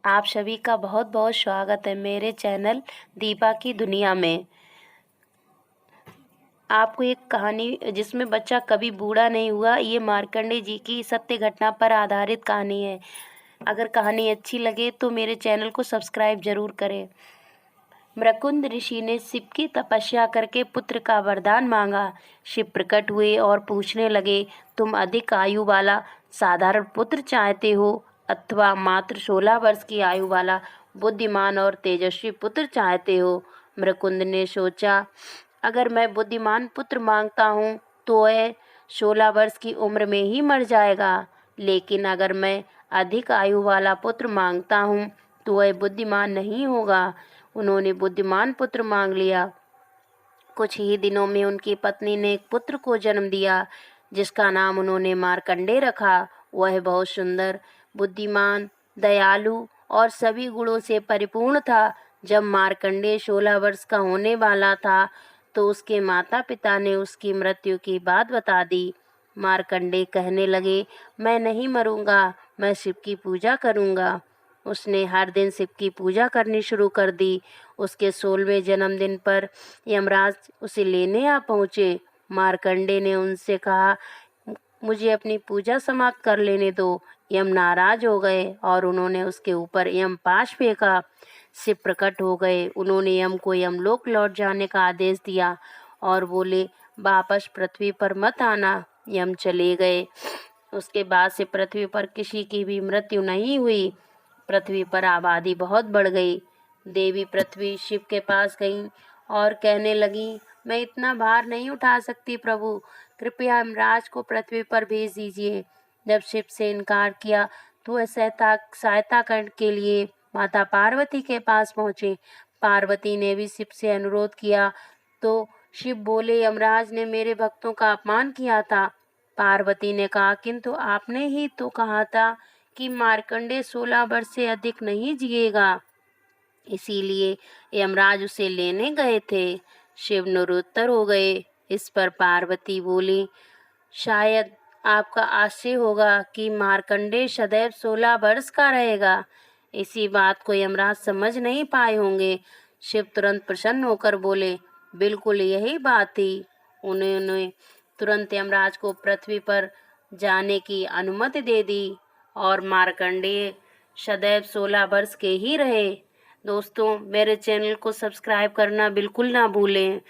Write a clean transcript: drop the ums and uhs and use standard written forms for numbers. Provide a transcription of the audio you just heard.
आप सभी का बहुत बहुत स्वागत है मेरे चैनल दीपा की दुनिया में। आपको एक कहानी जिसमें बच्चा कभी बूढ़ा नहीं हुआ, ये मार्कंडे जी की सत्य घटना पर आधारित कहानी है। अगर कहानी अच्छी लगे तो मेरे चैनल को सब्सक्राइब जरूर करें। मृकुंद ऋषि ने शिव की तपस्या करके पुत्र का वरदान मांगा। शिव प्रकट हुए और पूछने लगे, तुम अधिक आयु वाला साधारण पुत्र चाहते हो अथवा मात्र 16 वर्ष की आयु वाला बुद्धिमान और तेजस्वी पुत्र चाहते हो? मृकुंद ने सोचा, अगर मैं बुद्धिमान पुत्र मांगता हूँ तो वह 16 वर्ष की उम्र में ही मर जाएगा, लेकिन अगर मैं अधिक आयु वाला पुत्र मांगता हूँ तो वह बुद्धिमान नहीं होगा। उन्होंने बुद्धिमान पुत्र मांग लिया। कुछ ही दिनों में उनकी पत्नी ने एक पुत्र को जन्म दिया, जिसका नाम उन्होंने मार्कंडे रखा। वह बहुत सुंदर, बुद्धिमान, दयालु और सभी गुणों से परिपूर्ण था। जब मार्कंडे 16 वर्ष का होने वाला था तो उसके माता पिता ने उसकी मृत्यु की बात बता दी। मार्कंडे कहने लगे, मैं नहीं मरूंगा, मैं शिव की पूजा करूंगा। उसने हर दिन शिव की पूजा करनी शुरू कर दी। उसके 16वें जन्मदिन पर यमराज उसे लेने आ पहुँचे। मार्कंडे ने उनसे कहा, मुझे अपनी पूजा समाप्त कर लेने दो। यम नाराज हो गए और उन्होंने उसके ऊपर यमपाश फेंका। शिव प्रकट हो गए। उन्होंने यम को यमलोक लौट जाने का आदेश दिया और बोले, वापस पृथ्वी पर मत आना। यम चले गए। उसके बाद से पृथ्वी पर किसी की भी मृत्यु नहीं हुई। पृथ्वी पर आबादी बहुत बढ़ गई। देवी पृथ्वी शिव के पास गई और कहने लगी, मैं इतना भार नहीं उठा सकती प्रभु, कृपया यमराज को पृथ्वी पर भेज दीजिए। जब शिव से इनकार किया तो वह सहायता करने के लिए माता पार्वती के पास पहुँचे। पार्वती ने भी शिव से अनुरोध किया तो शिव बोले, यमराज ने मेरे भक्तों का अपमान किया था। पार्वती ने कहा, किंतु आपने ही तो कहा था कि मार्कंडे 16 वर्ष से अधिक नहीं जिएगा, इसीलिए यमराज उसे लेने गए थे। शिव निरुत्तर हो गए। इस पर पार्वती बोली, शायद आपका आशय होगा कि मार्कंडे सदैव 16 वर्ष का रहेगा। इसी बात को यमराज समझ नहीं पाए होंगे। शिव तुरंत प्रसन्न होकर बोले, बिल्कुल यही बात थी। उन्होंने तुरंत यमराज को पृथ्वी पर जाने की अनुमति दे दी और मार्कंडेय सदैव 16 वर्ष के ही रहे। दोस्तों, मेरे चैनल को सब्सक्राइब करना बिल्कुल ना भूलें।